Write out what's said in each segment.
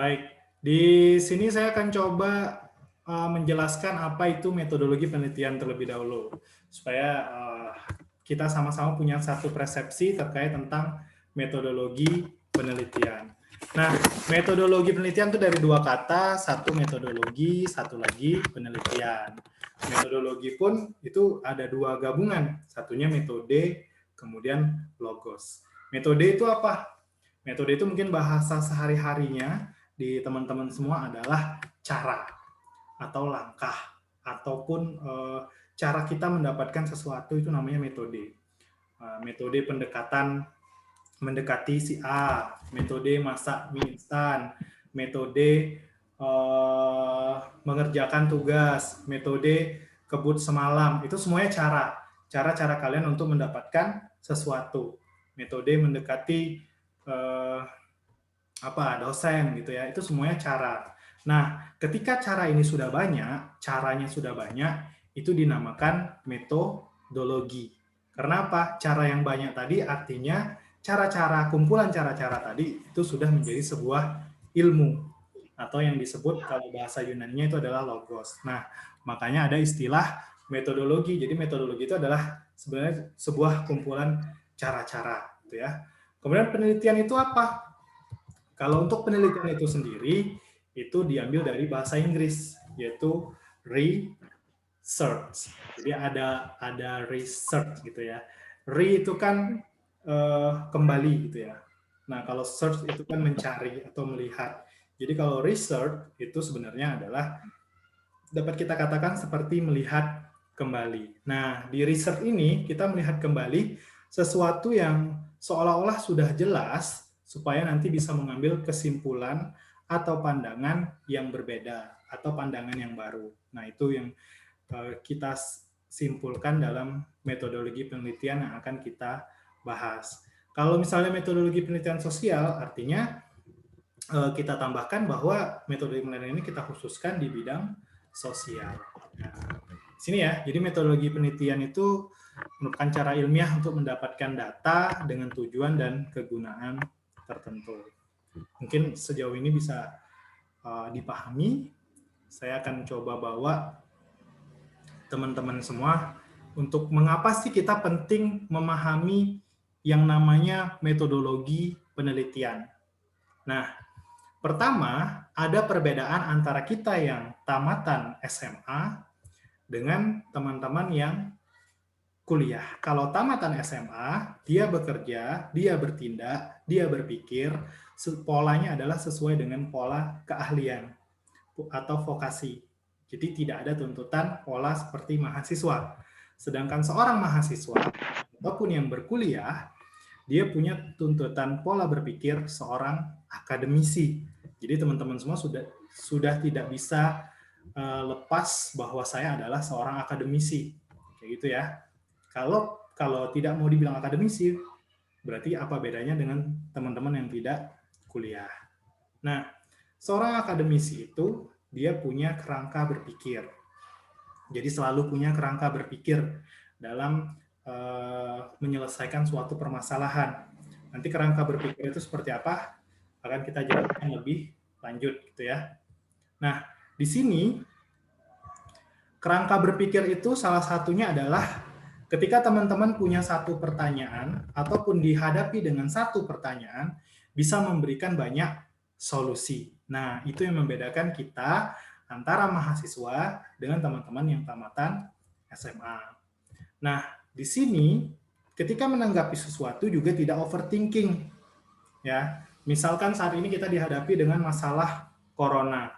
Baik, di sini saya akan coba menjelaskan apa itu metodologi penelitian terlebih dahulu, supaya kita sama-sama punya satu persepsi terkait tentang metodologi penelitian. Nah, metodologi penelitian itu dari dua kata, satu metodologi, satu lagi penelitian. Metodologi pun itu ada dua gabungan, satunya metode, kemudian logos. Metode itu apa? Metode itu mungkin bahasa sehari-harinya di teman-teman semua adalah cara atau langkah ataupun cara kita mendapatkan sesuatu itu namanya metode. Metode pendekatan mendekati si A, metode masak mie instan, metode mengerjakan tugas, metode kebut semalam, itu semuanya cara-cara kalian untuk mendapatkan sesuatu. Metode mendekati dosen gitu ya, itu semuanya cara. Nah, ketika cara ini sudah banyak, caranya sudah banyak, itu dinamakan metodologi. Karena apa? Cara yang banyak tadi artinya cara-cara, kumpulan cara-cara tadi itu sudah menjadi sebuah ilmu atau yang disebut kalau bahasa Yunani itu adalah logos. Nah, makanya ada istilah metodologi. Jadi metodologi itu adalah sebenarnya sebuah kumpulan cara-cara gitu ya. Kemudian penelitian itu apa? Kalau untuk penelitian itu sendiri, itu diambil dari bahasa Inggris, yaitu research. Jadi ada research gitu ya. Re itu kan kembali gitu ya. Nah, kalau search itu kan mencari atau melihat. Jadi kalau research itu sebenarnya adalah dapat kita katakan seperti melihat kembali. Nah, di research ini kita melihat kembali sesuatu yang seolah-olah sudah jelas supaya nanti bisa mengambil kesimpulan atau pandangan yang berbeda atau pandangan yang baru. Nah, itu yang kita simpulkan dalam metodologi penelitian yang akan kita bahas. Kalau misalnya metodologi penelitian sosial, artinya kita tambahkan bahwa metodologi penelitian ini kita khususkan di bidang sosial. Nah, sini ya, jadi metodologi penelitian itu merupakan cara ilmiah untuk mendapatkan data dengan tujuan dan kegunaan tertentu. Mungkin sejauh ini bisa dipahami. Saya akan coba bawa teman-teman semua untuk mengapa sih kita penting memahami yang namanya metodologi penelitian. Nah, pertama, ada perbedaan antara kita yang tamatan SMA dengan teman-teman yang kuliah. Kalau tamatan SMA, dia bekerja, dia bertindak, dia berpikir, polanya adalah sesuai dengan pola keahlian atau vokasi. Jadi tidak ada tuntutan pola seperti mahasiswa. Sedangkan seorang mahasiswa ataupun yang berkuliah, dia punya tuntutan pola berpikir seorang akademisi. Jadi teman-teman semua sudah tidak bisa lepas bahwa saya adalah seorang akademisi. Kayak gitu ya. Kalau tidak mau dibilang akademisi, berarti apa bedanya dengan teman-teman yang tidak kuliah. Nah, seorang akademisi itu dia punya kerangka berpikir. Jadi selalu punya kerangka berpikir dalam menyelesaikan suatu permasalahan. Nanti kerangka berpikir itu seperti apa akan kita jelaskan lebih lanjut gitu ya. Nah, di sini kerangka berpikir itu salah satunya adalah ketika teman-teman punya satu pertanyaan ataupun dihadapi dengan satu pertanyaan bisa memberikan banyak solusi. Nah, itu yang membedakan kita antara mahasiswa dengan teman-teman yang tamatan SMA. Nah, di sini ketika menanggapi sesuatu juga tidak overthinking. Ya, misalkan saat ini kita dihadapi dengan masalah corona.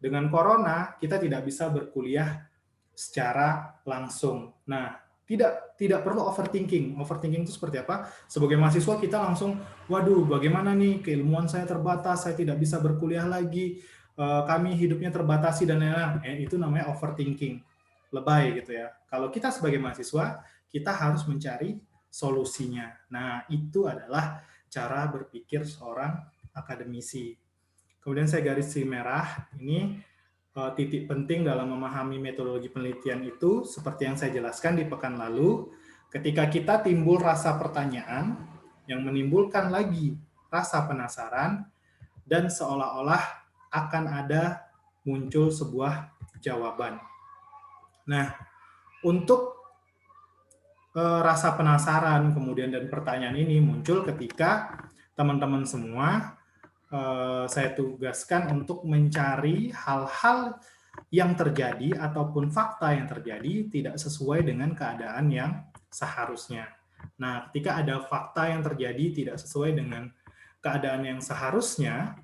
Dengan corona kita tidak bisa berkuliah secara langsung. Nah, tidak perlu overthinking. Overthinking itu seperti apa? Sebagai mahasiswa kita langsung, waduh, bagaimana nih keilmuan saya terbatas, saya tidak bisa berkuliah lagi, kami hidupnya terbatasi dan lain-lain. Itu namanya overthinking, lebay gitu ya. Kalau kita sebagai mahasiswa, kita harus mencari solusinya. Nah, itu adalah cara berpikir seorang akademisi. Kemudian saya garis merah, ini titik penting dalam memahami metodologi penelitian itu seperti yang saya jelaskan di pekan lalu, ketika kita timbul rasa pertanyaan yang menimbulkan lagi rasa penasaran dan seolah-olah akan ada muncul sebuah jawaban. Nah, untuk rasa penasaran kemudian dan pertanyaan ini muncul ketika teman-teman semua saya tugaskan untuk mencari hal-hal yang terjadi ataupun fakta yang terjadi tidak sesuai dengan keadaan yang seharusnya. Nah, ketika ada fakta yang terjadi tidak sesuai dengan keadaan yang seharusnya,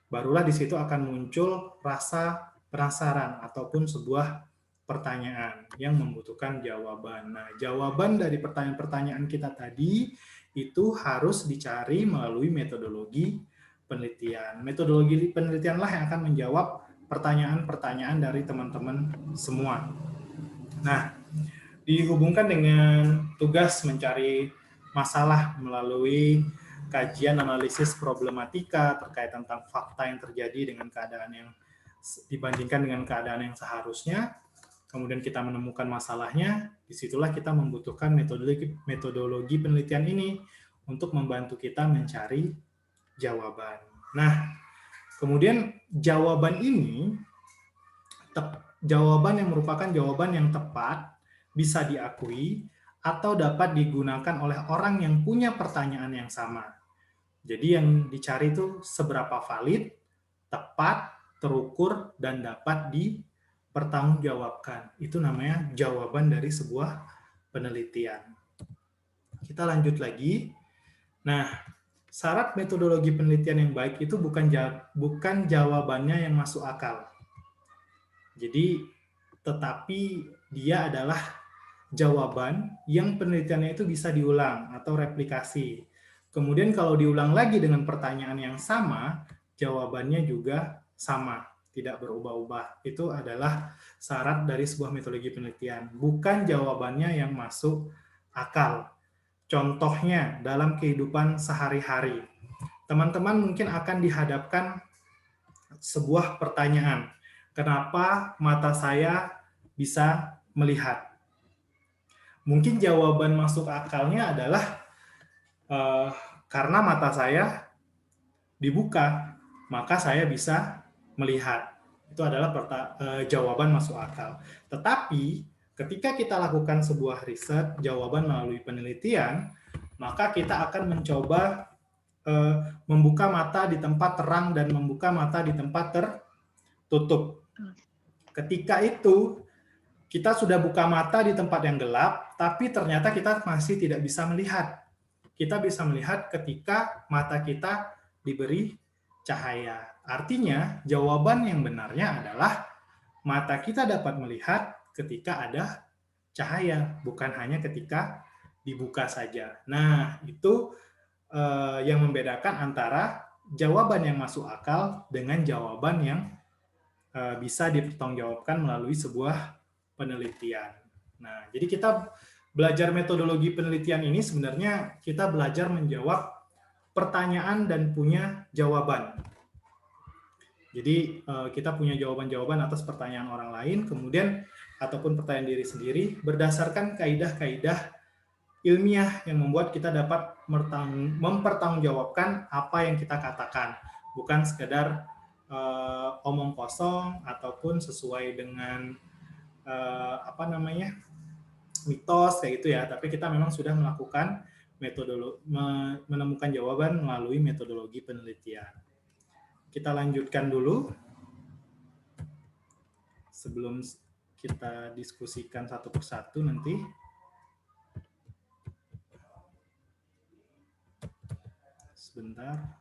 barulah di situ akan muncul rasa penasaran ataupun sebuah pertanyaan yang membutuhkan jawaban. Nah, jawaban dari pertanyaan-pertanyaan kita tadi itu harus dicari melalui metodologi penelitian. Metodologi penelitianlah yang akan menjawab pertanyaan-pertanyaan dari teman-teman semua. Nah, dihubungkan dengan tugas mencari masalah melalui kajian analisis problematika terkait tentang fakta yang terjadi dengan keadaan yang dibandingkan dengan keadaan yang seharusnya, kemudian kita menemukan masalahnya, disitulah kita membutuhkan metodologi penelitian ini untuk membantu kita mencari jawaban. Nah, kemudian jawaban ini, jawaban yang merupakan jawaban yang tepat, bisa diakui, atau dapat digunakan oleh orang yang punya pertanyaan yang sama. Jadi yang dicari itu seberapa valid, tepat, terukur, dan dapat dipertanggungjawabkan. Itu namanya jawaban dari sebuah penelitian. Kita lanjut lagi. Nah, syarat metodologi penelitian yang baik itu bukan jawabannya yang masuk akal. Jadi, tetapi dia adalah jawaban yang penelitiannya itu bisa diulang atau replikasi. Kemudian kalau diulang lagi dengan pertanyaan yang sama, jawabannya juga sama, tidak berubah-ubah. Itu adalah syarat dari sebuah metodologi penelitian. Bukan jawabannya yang masuk akal. Contohnya dalam kehidupan sehari-hari. Teman-teman mungkin akan dihadapkan sebuah pertanyaan. Kenapa mata saya bisa melihat? Mungkin jawaban masuk akalnya adalah karena mata saya dibuka, maka saya bisa melihat. Itu adalah jawaban masuk akal. Tetapi ketika kita lakukan sebuah riset, jawaban melalui penelitian, maka kita akan mencoba membuka mata di tempat terang dan membuka mata di tempat tertutup. Ketika itu, kita sudah buka mata di tempat yang gelap, tapi ternyata kita masih tidak bisa melihat. Kita bisa melihat ketika mata kita diberi cahaya. Artinya, jawaban yang benarnya adalah mata kita dapat melihat ketika ada cahaya, bukan hanya ketika dibuka saja. Nah, itu yang membedakan antara jawaban yang masuk akal dengan jawaban yang bisa dipertanggungjawabkan melalui sebuah penelitian. Nah, jadi kita belajar metodologi penelitian ini sebenarnya kita belajar menjawab pertanyaan dan punya jawaban. Jadi kita punya jawaban-jawaban atas pertanyaan orang lain, kemudian ataupun pertanyaan diri sendiri berdasarkan kaidah-kaidah ilmiah yang membuat kita dapat mempertanggungjawabkan apa yang kita katakan, bukan sekedar omong kosong ataupun sesuai dengan mitos kayak gitu ya. Tapi kita memang sudah melakukan menemukan jawaban melalui metodologi penelitian. Kita lanjutkan dulu sebelum kita diskusikan satu persatu nanti. Sebentar.